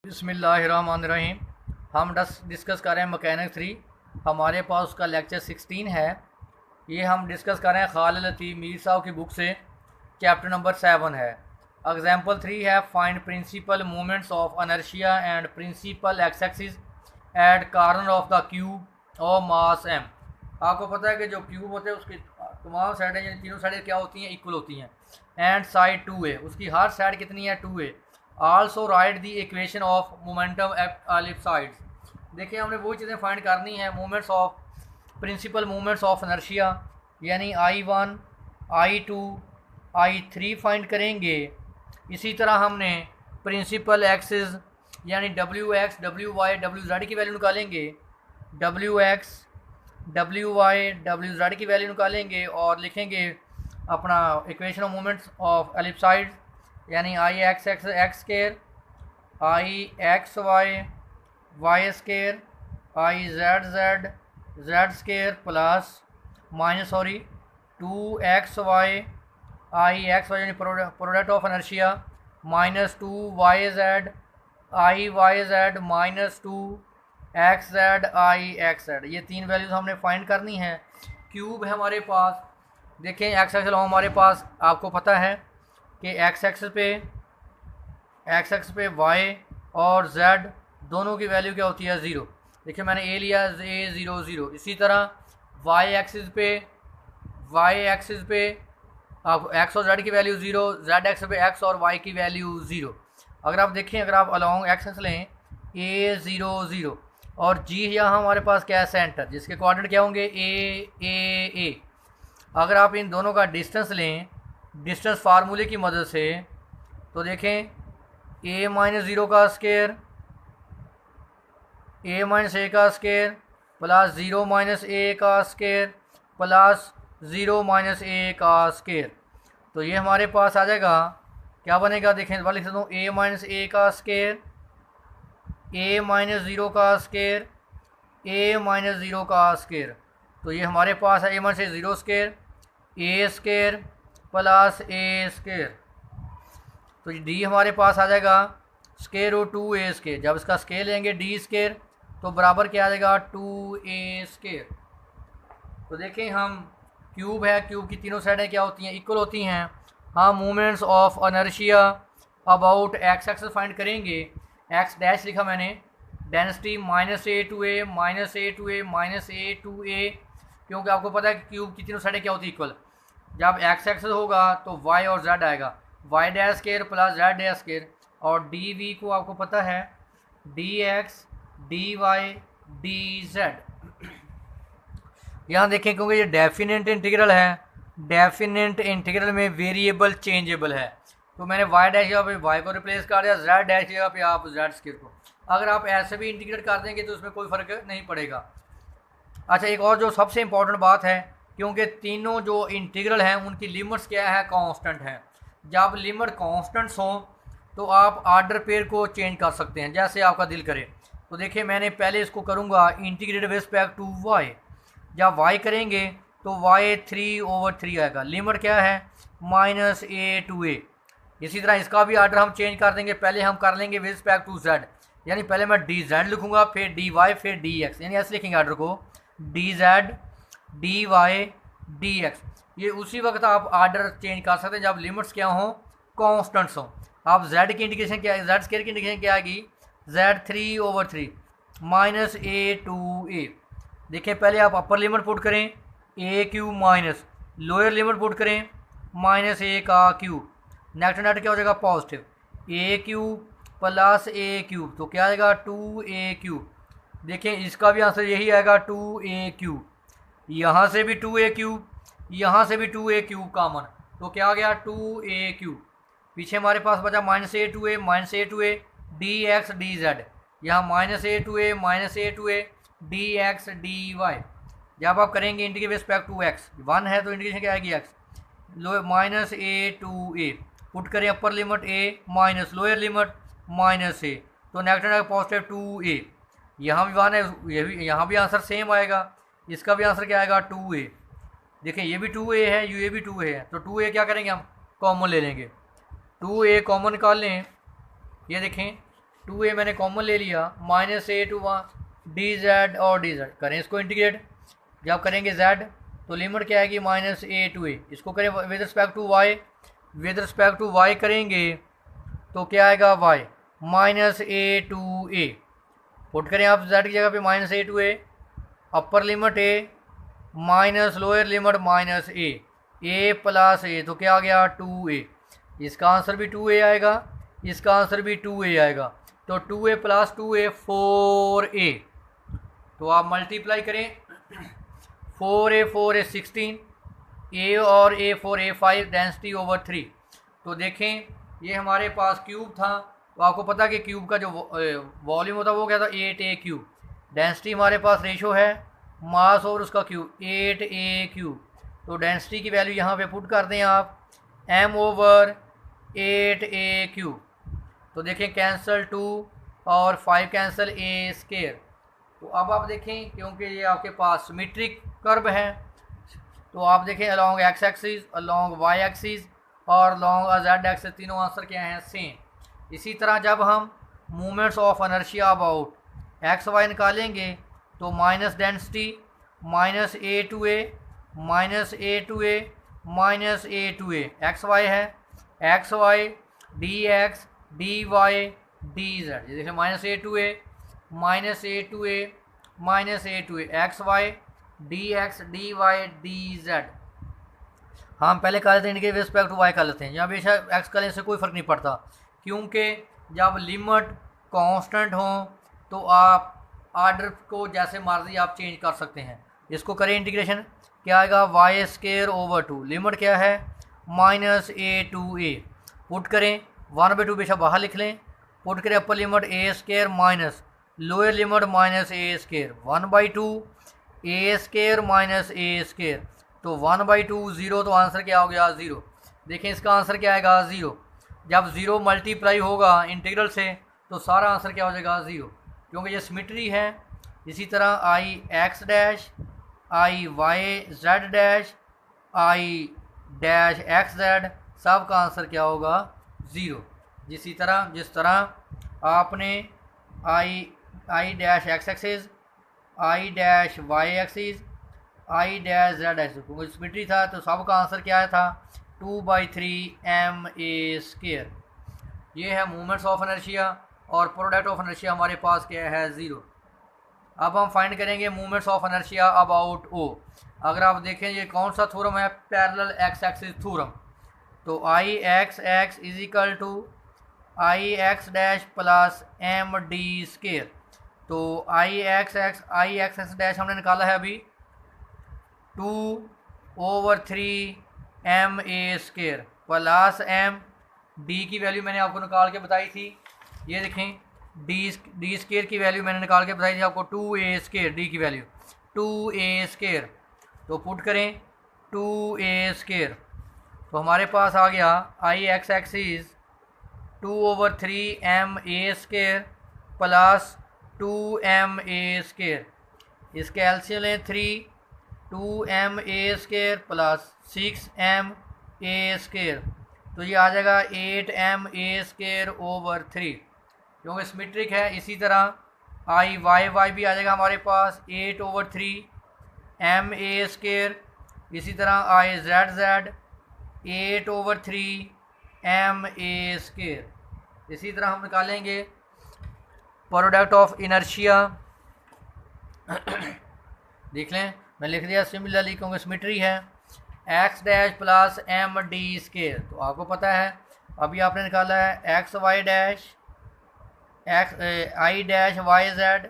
बिस्मिल्लाहिर्रहमानिर्रहीम। हम डिस्कस कर रहे हैं मैकेनिक्स 3। हमारे पास उसका लेक्चर 16 है। ये हम डिस्कस कर रहे हैं खालिद लतीफ़ मीर साहब की बुक से। चैप्टर नंबर 7 है। एग्जाम्पल 3 है find principal movements of inertia and principal axes at corner of the cube और मास एम। आपको पता है कि जो क्यूब होते हैं उसकी तमाम साइडें यानी तीनों साइडें क्या होती हैं, इक्वल होती हैं। एंड साइड 2 है, उसकी हर साइड कितनी है, 2 है। Also write the equation of momentum ellipsoids. देखिए हमने वही चीज़ें फाइंड करनी है। Movements of principal movements of inertia यानी I1 I2 I3 फाइंड करेंगे। इसी तरह हमने प्रिंसिपल एक्सिस यानी WX WY WZ की वैल्यू निकालेंगे। WX WY WZ की वैल्यू निकालेंगे और लिखेंगे अपना equation of movements of ellipsoids यानी IX x square IXY y square IZZ z square plus minus 2XY IXY यानी product of inertia minus 2YZ IYZ minus 2XZ IXZ। ये तीन values हमने फाइंड करनी है। क्यूब है हमारे पास। देखें एक्स एक्सिस हमारे पास आपको पता है कि एक्स एक्सिस पे वाई और जेड दोनों की वैल्यू क्या होती है, 0। देखिए मैंने ए लिया, ए 0 0। इसी तरह वाई एक्सिस पे आप एक्स और जेड की वैल्यू 0, जेड एक्सिस पे एक्स और वाई की वैल्यू 0। अगर आप देखें, अगर आप अलॉन्ग एक्स एक्सिस लें ए 0 0 और जी यहाँ हमारे पास क्या है, सेंटर, जिसके कोऑर्डिनेट क्या होंगे ए। अगर आप इन दोनों का डिस्टेंस लें डिस्टेंस फार्मूले की मदद से, तो देखें a माइनस 0 का स्केयर a माइनस a का स्केयर प्लस 0 माइनस a का स्केयर प्लस 0 माइनस a का स्केयर। तो ये हमारे पास आ जाएगा, क्या बनेगा, देखें वाले लिख सकता हूँ a माइनस a का स्केयर a माइनस 0 का स्केयर a माइनस 0 का स्केयर। तो ये हमारे पास है a minus 0 square a square plus a square. तो डी हमारे पास आ जाएगा स्केयर रूट 2a स्केयर। जब इसका स्केयर लेंगे डी स्केयर तो बराबर क्या आ जाएगा, 2a स्केयर। तो देखें हम क्यूब है, क्यूब की तीनों साइडें क्या होती हैं, इक्वल होती हैं। हम movements of inertia about x axis find करेंगे। एक्स डैश लिखा मैंने, density -a to a -a to a -a to a, क्योंकि आपको पता है कि क्यूब की तीनों साइडें क्या होती है, इक्वल। जब एक्स एक्सिस होगा तो वाई और जेड आएगा, Y dash square plus Z dash square. और डी वी को आपको पता है dx dy dz। यहाँ देखें क्योंकि ये डेफिनेट इंटीग्रल है, डेफिनेट इंटीग्रल में वेरिएबल चेंजेबल है, तो मैंने वाई डैश जगह पे वाई को रिप्लेस कर दिया, जेड डैश जगह पे आप जेड स्केयर को। अगर आप ऐसे भी इंटीग्रेट कर देंगे तो उसमें कोई फ़र्क नहीं पड़ेगा। अच्छा, एक और जो सबसे इम्पॉर्टेंट बात है, क्योंकि तीनों जो इंटीग्रल हैं उनकी लिमिट्स क्या है, कांस्टेंट है। जब लिमिट कांस्टेंट्स हों तो आप आर्डर पेयर को चेंज कर सकते हैं जैसे आपका दिल करे। तो देखिए मैंने पहले इसको करूँगा integrate with respect to Y. जब वाई करेंगे तो वाई 3/3 आएगा। लिमिट क्या है, -a to a। इसी तरह इसका भी आर्डर हम चेंज कर देंगे। पहले हम कर लेंगे विद रिस्पेक्ट टू जेड, यानी पहले मैं dz लिखूँगा, फिर dy, फिर dx, यानी ऐसे लिखेंगे आर्डर को, dz dy dx। ये उसी वक्त आप आर्डर चेंज कर सकते हैं जब लिमिट्स क्या हों, कॉन्स्टेंट्स हों। आप z की इंडिकेशन क्या है, जेड स्केयर की इंडिकेशन क्या आएगी, z 3/3 -a to a। देखिए पहले आप अपर लिमिट पुट करें a³ minus lower limit put करें -a का क्यूब। नेट क्या हो जाएगा, पॉजिटिव a³ प्लस a³ तो क्या आएगा, 2a³। देखें इसका भी आंसर यही आएगा, 2a³। यहाँ से भी 2a³, यहाँ से भी 2a³ कॉमन, तो क्या आ गया, 2a³। पीछे हमारे पास बचा -a to a dx dz। यहाँ -a to a dx dy। जब आप करेंगे इंटीग्रेट रिस्पेक्ट टू x, 1 है तो इंटीग्रेशन क्या आएगी, x लो -a to a पुट करें upper limit a minus lower limit -a, तो नेगेटिव पॉजिटिव 2a। यहाँ भी 1 है, ये भी, यहाँ भी आंसर सेम आएगा। इसका भी आंसर क्या आएगा, 2a। देखें ये भी 2a है, ये भी 2a है, तो 2a क्या करेंगे, हम कॉमन ले लेंगे, 2a कॉमन निकाल लें। ये देखें 2a मैंने कॉमन ले लिया, माइनस ए टू वहाँ डी जेड और डी जेड, करें इसको इंटीग्रेट। जब करेंगे z तो लिमिट क्या आएगी, माइनस ए टू ए। इसको करें with respect to y, with respect to y करेंगे तो क्या आएगा y minus a to a. Put करें आप z की जगह पे minus a to a, upper limit a minus lower limit minus a plus a, तो क्या आ गया 2a। इसका आंसर भी 2a आएगा, इसका आंसर भी 2a आएगा, तो 2a प्लस 2a 4a। तो आप मल्टीप्लाई करें, 4a 16, a और a 5 डेंसिटी ओवर 3। तो देखें ये हमारे पास क्यूब था, तो आपको पता कि क्यूब का जो वॉल्यूम होता है वो क्या था 8a क्यूब। डेंसिटी हमारे पास रेशो है मास और उसका क्यूब 8a क्यूब। तो डेंसिटी की वैल्यू यहाँ पे पुट कर दें आप m ओवर 8a क्यूब। तो देखें कैंसल 2 और 5 कैंसल a स्केयर। तो अब आप देखें क्योंकि ये आपके पास सिमेट्रिक कर्व है, तो आप देखें along x axis, along y axis और अलॉन्ग z एक्सिस, तीनों आंसर क्या हैं सेम। इसी तरह जब हम movements of inertia about x y निकालेंगे तो minus density minus a to a minus a to a minus a to a, x y है x Y D x D Y D z. ये देखिए minus a to a minus a to a minus a to a, x Y D x D Y D Z. हम पहले कर लेते हैं इनके respect to Y कर लेते हैं, या बेशक एक्स करें से कोई फ़र्क नहीं पड़ता, क्योंकि जब लिमिट कांस्टेंट हो तो आप आर्डर को जैसे मर्जी आप चेंज कर सकते हैं। इसको करें इंटीग्रेशन, क्या आएगा वाई स्केयर ओवर 2, लिमिट क्या है minus a to a. Put करें 1/2 बेशक बाहर लिख लें, पुट करें upper limit a square minus lower limit minus a square 1/2 a square minus a square, तो 1/2 0, तो आंसर क्या हो गया 0। देखें इसका आंसर क्या आएगा 0। जब 0 मल्टीप्लाई होगा इंटीग्रल से तो सारा आंसर क्या हो जाएगा 0, क्योंकि ये सिमेट्री है। इसी तरह I x dash I Y z dash I dash x z, सब का आंसर क्या होगा 0। जिस तरह आपने I dash x axis I dash y axis I dash z axis, क्योंकि सिमेट्री था तो सब का आंसर क्या था 2/3 ma स्केयर। ये है मूवमेंट्स ऑफ इनर्शिया और प्रोडक्ट ऑफ इनर्शिया हमारे पास क्या है 0। अब हम फाइंड करेंगे मूवमेंट्स ऑफ इनर्शिया अबाउट ओ। अगर आप देखें ये कौन सा थ्योरम है, पैरेलल एक्स एक्सिस थ्योरम। तो I x x is equal to I x dash plus M D square. तो आई एक्स एक्स डैश हमने निकाला है अभी 2/3 ma square plus M D की वैल्यू मैंने आपको निकाल के बताई थी। ये देखें डी स्केयर की वैल्यू मैंने निकाल के बताई थी आपको 2a स्केयर, डी की वैल्यू 2a स्केयर। तो पुट करें 2a स्केयर, तो हमारे पास आ गया I x axis 2/3 ma square plus 2ma square. इसके एलसीएम लें 3, 2ma square plus 6ma square, तो ये आ जाएगा 8ma स्केयर ओवर 3, क्योंकि सिमेट्रिक है। इसी तरह आई वाई भी आ जाएगा हमारे पास 8/3 ma स्केयर। इसी तरह आई जेड 8/3 ma स्केयर। इसी तरह हम निकालेंगे प्रोडक्ट ऑफ इनर्शिया देख लें, मैं लिख दिया सिमिलरली क्योंकि सिमेट्री है, X dash plus M D square. तो आपको पता है अभी आपने निकाला है x Y dash X I dash Y Z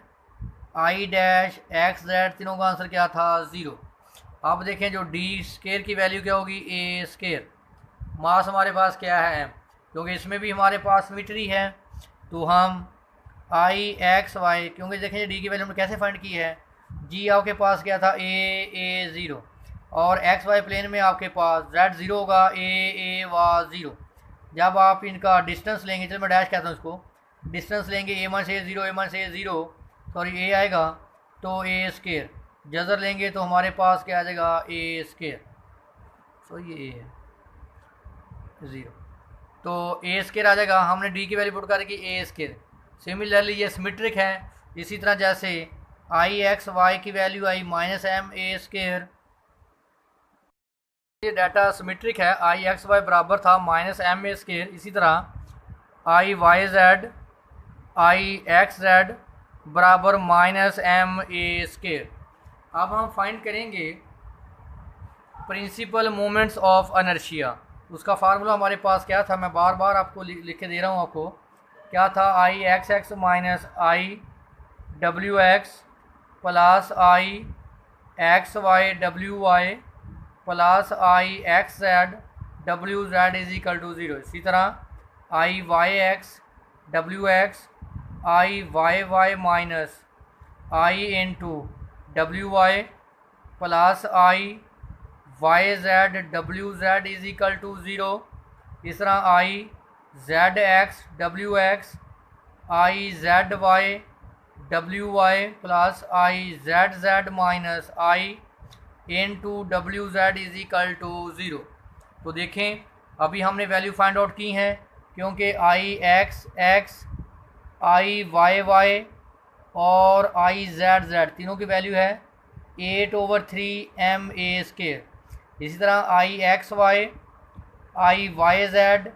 I dash x Z, तीनों का आंसर क्या था 0। अब देखें जो डी स्केयर की वैल्यू क्या होगी ए स्केयर। मास हमारे पास क्या है एम, क्योंकि इसमें भी हमारे पास सिमेट्री है, तो हम आई एक्स वाई, क्योंकि देखें डी की वैल्यू हमने कैसे फाइंड की है, जी आपके पास क्या था ए 0 और एक्स वाई प्लेन में आपके पास जेड 0 होगा, ए वाज 0। जब आप इनका डिस्टेंस लेंगे, चलो मैं डैश कहता हूँ इसको, डिस्टेंस लेंगे ए1 से ए0 सॉरी ए आएगा तो ए स्केयर, जजर लेंगे तो हमारे पास क्या आ जाएगा ए स्केयर, सो ये ए है 0, तो ए स्केयर आ जाएगा। हमने डी की वैल्यू पुट कर की ए स्केयर, सिमिलरली ये सिमेट्रिक है। इसी तरह जैसे आई एक्स वाई की value i minus M A square, ये डाटा सिमेट्रिक है, आई एक्स वाई बराबर था माइनस एम ए स्केयर। इसी तरह I Y Z I x z बराबर माइनस एम ए स्केयर। अब हम फाइंड करेंगे प्रिंसिपल मोमेंट्स ऑफ इनर्शिया। उसका फार्मूला हमारे पास क्या था, मैं बार बार आपको लिख के दे रहा हूँ आपको। क्या था, I x X minus I W X plus I x Y W Y plus I x Z W Z is equal to 0। इसी तरह I Y X W X I Y Y minus I into W Y plus I Y Z W Z is equal to 0। इस तरह I Z X W X I Z Y W Y plus I Z Z minus I into डब्ल्यू Z is equal to 0। तो देखें अभी हमने value find out की हैं, क्योंकि आई x x I Y Y और आई जेड जेड तीनों की वैल्यू है 8/3 एम ए स्केयर। इसी तरह I x y I Y Z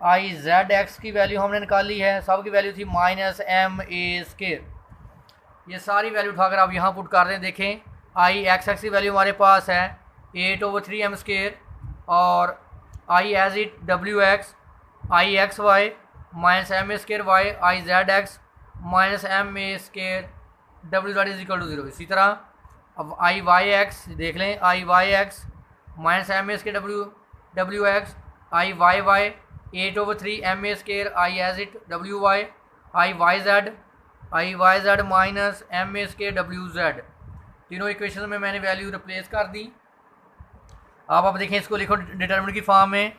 I Z x की वैल्यू हमने निकाली है, सब की वैल्यू थी माइनस एम ए स्केयर। ये सारी वैल्यू उठाकर आप यहाँ पुट कर दें। देखें आई एक्स एक्स की वैल्यू हमारे पास है 8/3 एम स्केयर और I as it W X I x Y minus M A square Y I Z X minus M A square W Z is equal to 0। इसी तरह अब I Y X देख लें, I Y X minus M A square W X I Y Y 8/3 M A square I as it W Y I Y z minus M A square W z. तीनों equation में मैंने value replace कर दी। अब आप देखें इसको लिखो determinant की फॉर्म में,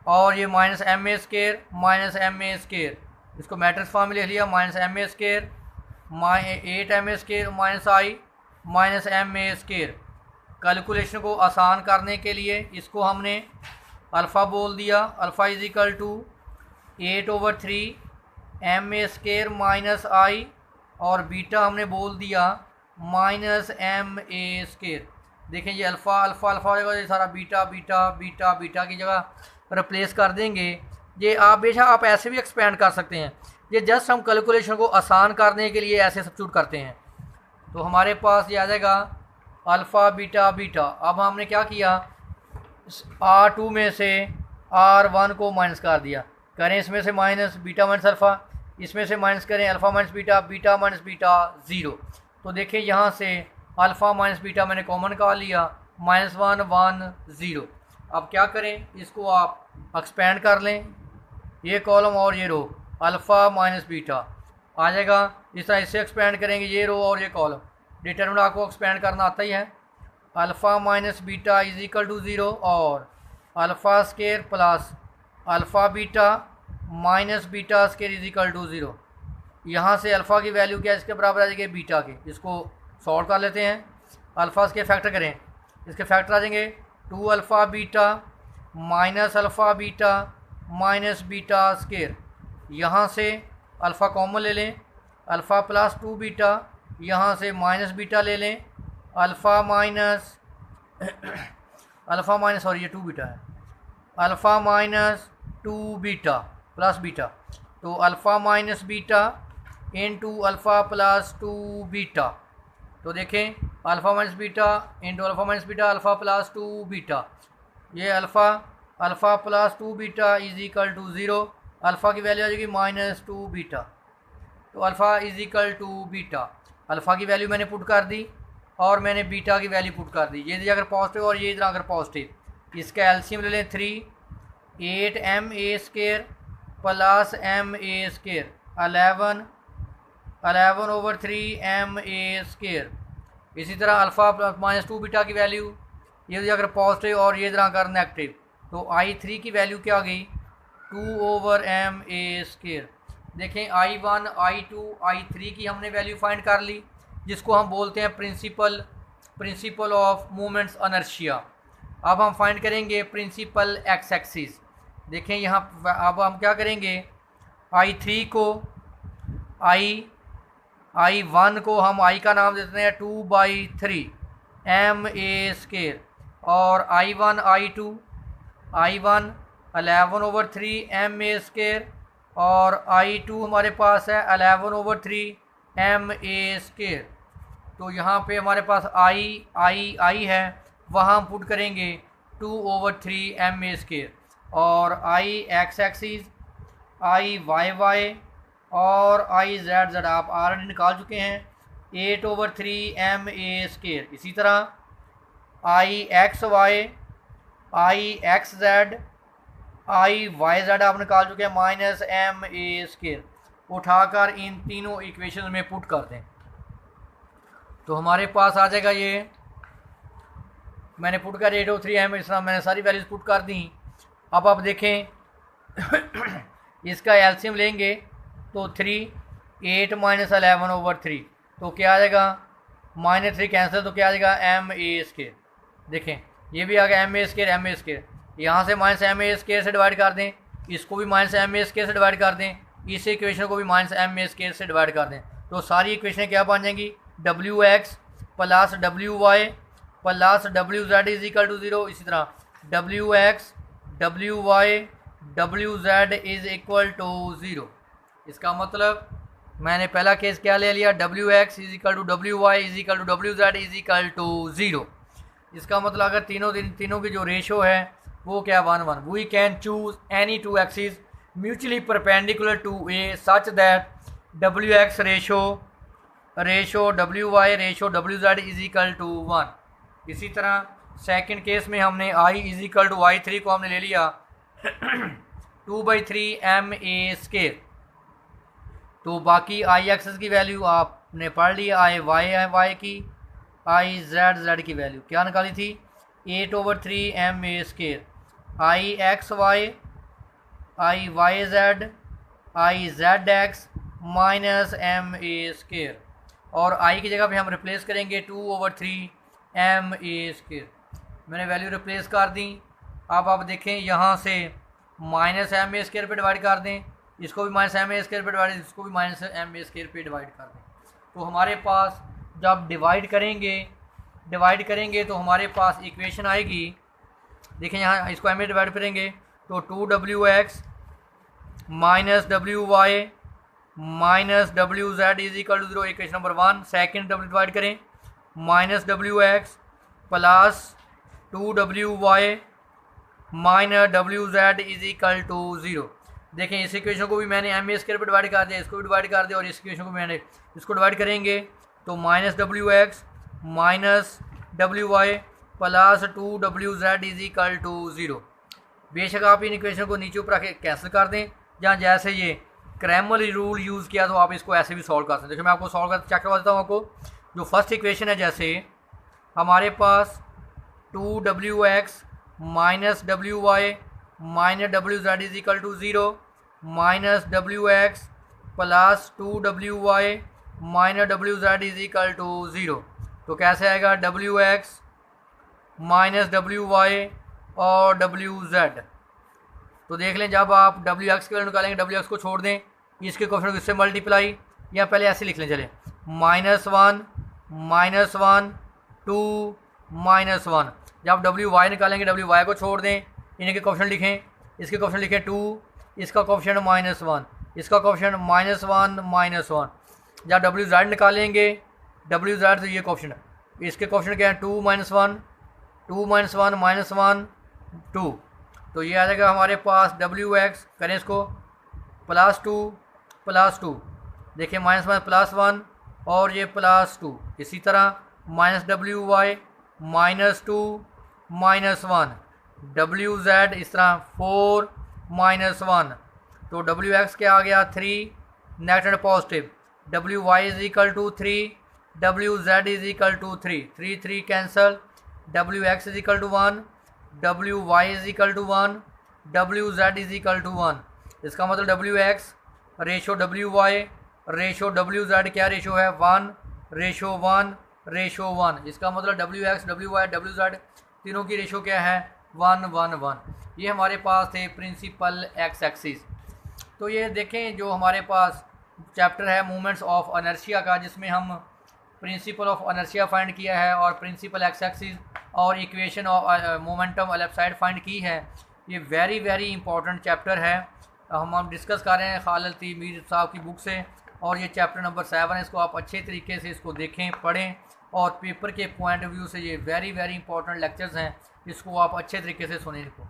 और ये minus M A square minus M A square, इसको मैट्रिक्स फॉर्म में लिख लिया, minus M A square 8 m A square minus i minus M A square. Calculation को आसान करने के लिए इसको हमने अल्फ़ा बोल दिया, alpha is equal to 8/3 M A square minus I, और बीटा हमने बोल दिया माइनस एम ए स्केयर। देखें ये अल्फ़ा अल्फ़ा अल्फ़ा हो जाएगा, ये सारा बीटा बीटा बीटा बीटा की जगह रिप्लेस कर देंगे। ये आप बेशक आप ऐसे भी एक्सपेंड कर सकते हैं, ये जस्ट हम कैलकुलेशन को आसान करने के लिए ऐसे सब्स्टिट्यूट करते हैं। तो हमारे पास ये आ जाएगा अल्फ़ा बीटा बीटा। अब हमने क्या किया, R2 में से R1 को माइनस कर दिया, करें इसमें से माइनस बीटा माइनस अल्फ़ा, इसमें से माइनस करें alpha minus beta, beta minus beta 0। तो देखिए यहाँ से अल्फ़ा माइनस बीटा मैंने कॉमन निकाल लिया, -1 1 0। अब क्या करें, इसको आप एक्सपेंड कर लें, ये कॉलम और ये रो, अल्फ़ा माइनस बीटा आ जाएगा। इस तरह इससे एक्सपेंड करेंगे, ये रो और ये कॉलम। डिटरमिनेंट आपको एक्सपेंड करना आता ही है। Alpha minus beta is equal to 0 और alpha square plus alpha beta minus beta square is equal to 0। यहाँ से अल्फ़ा की वैल्यू क्या है, इसके बराबर आ जाएगी बीटा के। इसको सॉल्व कर लेते हैं, अल्फ़ा के फैक्टर करें, इसके फैक्टर आ जाएंगे 2 alpha beta minus alpha beta minus beta square. यहाँ से अल्फ़ा कॉमन ले लें, अल्फ़ा प्लस 2 बीटा, यहाँ से माइनस बीटा ले लें, अल्फ़ा माइनस सॉरी ये 2 बीटा है, alpha minus 2 beta plus beta, तो alpha minus beta into alpha plus 2 beta. तो देखें alpha minus beta into alpha minus beta alpha plus 2 beta, ये alpha plus 2 beta is equal to 0। Alpha की value आ जाएगी -2 beta, तो alpha is equal to beta. Alpha की value मैंने put कर दी और मैंने बीटा की वैल्यू पुट कर दी। ये अगर पॉजिटिव और ये इधर अगर पॉजिटिव, इसका एलसीएम ले लें 3 8 एम ए स्केयर प्लस एम ए स्केयर 11/3 एम ए स्केयर। इसी तरह अल्फ़ा -2 बीटा की वैल्यू, ये अगर पॉजिटिव और ये इधर अगर नेगेटिव, तो I3 की वैल्यू क्या आ गई 2/m ए स्केयर। देखें I1 I2 I3 की हमने वैल्यू फाइंड कर ली, जिसको हम बोलते हैं प्रिंसिपल ऑफ मोमेंट्स इनर्शिया। अब हम फाइंड करेंगे प्रिंसिपल एक्स एक्सिस। देखें यहाँ अब हम क्या करेंगे, I3 को I1 को हम I का नाम देते हैं 2/3 ma², और I1 I1 11/3 ma², और I2 हमारे पास है 11/3 ma²। तो यहाँ पे हमारे पास I है, वहाँ हम पुट करेंगे 2/3 ma², और I x axis, I y और I z आप ऑलरेडी निकाल चुके हैं 8/3 ma²। इसी तरह I x y, I x z, I y z आप निकाल चुके हैं -ma²। उठाकर इन तीनों इक्वेशन में पुट कर दें तो हमारे पास आ जाएगा, ये मैंने पुट कर 8/3 m, इस तरह मैंने सारी वैल्यूज पुट कर दी। अब आप देखें इसका एलसीएम लेंगे तो 3, 8 - 11/3, तो क्या आ जाएगा, -3 कैंसिल, तो क्या आ जाएगा ma²। देखें ये भी आ गया ma², यहाँ से -ma² से डिवाइड कर दें, इसको भी -ma² से डिवाइड कर दें, इस इक्वेशन को भी -ma² से डिवाइड कर दें, तो सारी इक्वेशन क्या बन जाएंगी, wx plus wy plus wz is equal to 0। इसी तरह wx wy wz is equal to 0। इसका मतलब मैंने पहला केस क्या ले लिया, wx is equal to wy is equal to wz is equal to 0। इसका मतलब अगर तीनों की जो रेशो है वो क्या 1, 1। We can choose any two axis mutually perpendicular to a such that wx ratio wy ratio wz is equal to 1। इसी तरह सेकंड केस में हमने I is equal to y3 को हमने ले लिया 2/3 ma², तो बाकी I एक्सेस की वैल्यू आपने पढ़ ली, I y की, I z की वैल्यू क्या निकाली थी 8/3 ma², I x y, I y z, I z x minus ma², और I की जगह पे हम रिप्लेस करेंगे 2/3 ma²। मैंने वैल्यू रिप्लेस कर दी। अब आप देखें यहाँ से -ma² पे डिवाइड कर दें, इसको भी -ma² पे डिवाइड, इसको भी -ma² पे डिवाइड कर दें, तो हमारे पास जब डिवाइड करेंगे तो हमारे पास इक्वेशन आएगी। देखें यहाँ इसको m में डिवाइड करेंगे तो 2wx -wy -wz is equal to 0, equation number 1। Second divide करें -wx plus 2wy -wz is equal to 0। देखें इस इक्वेशन को भी मैंने ma² पे डिवाइड कर दिया, इसको भी डिवाइड कर दिया, और इस इक्वेशन को मैंने इसको डिवाइड करेंगे तो -wx -wy plus 2wz is equal to 0। बेशक आप इन इक्वेशन को नीचे ऊपर रखे कैंसिल कर दें, जहाँ जैसे ये क्रैमर रूल यूज़ किया तो आप इसको ऐसे भी सॉल्व कर सकते हैं। देखिए मैं आपको सॉल्व कर चेक करवा देता हूँ आपको। जो फर्स्ट इक्वेशन है, जैसे हमारे पास 2wx -wy -wz is equal to 0, -wx plus 2wy -wz is equal to 0, तो कैसे आएगा wx -wy और wz। तो देख लें जब आप wx की वैल्यू निकालेंगे, wx को छोड़ दें, इसके कोएफिशिएंट को इससे मल्टीप्लाई, या पहले ऐसे लिख लें, चले -1 -1 2 -1। जब wy निकालेंगे wy को छोड़ दें, इनके कोएफिशिएंट लिखें, इसके कोएफिशिएंट लिखें 2, इसका कोएफिशिएंट -1, इसका कोएफिशिएंट -1 -1। जब wz निकालेंगे wz तो ये कोएफिशिएंट, इसके कोएफिशिएंट क्या है 2 -1 2 -1 -1 2, तो ये आ जाएगा हमारे पास wx, करें इसको +2 देखिए -1 +1 और ये +2। इसी तरह -wy -2 -1 wz इस तरह 4 -1, तो wx क्या आ गया 3, negative and positive, wy is equal to 3, wz is equal to 3, 3 3 cancel, wx is equal to 1, wy is equal to 1, wz is equal to 1। इसका मतलब wx ratio wy ratio wz क्या ratio है 1:1:1। इसका मतलब wx wy wz तीनों की ratio क्या है 1:1:1। ये हमारे पास थे प्रिंसिपल एक्स एक्सिस। तो ये देखें जो हमारे पास चैप्टर है मूवमेंट्स ऑफ अनर्शिया का, जिसमें हम प्रिंसिपल ऑफ अनर्शिया फाइंड किया है और प्रिंसिपल एक्स एक्सिस और equation of momentum ellipsoid find की है। ये वेरी वेरी इंपॉर्टेंट चैप्टर है, हम डिस्कस कर रहे हैं खालिद तैमीर साहब की बुक से, और ये चैप्टर नंबर 7 है। इसको आप अच्छे तरीके से इसको देखें, पढ़ें, और पेपर के पॉइंट ऑफ व्यू से ये वेरी वेरी इंपॉर्टेंट लेक्चर्स हैं, इसको आप अच्छे तरीके से सुनें। इसको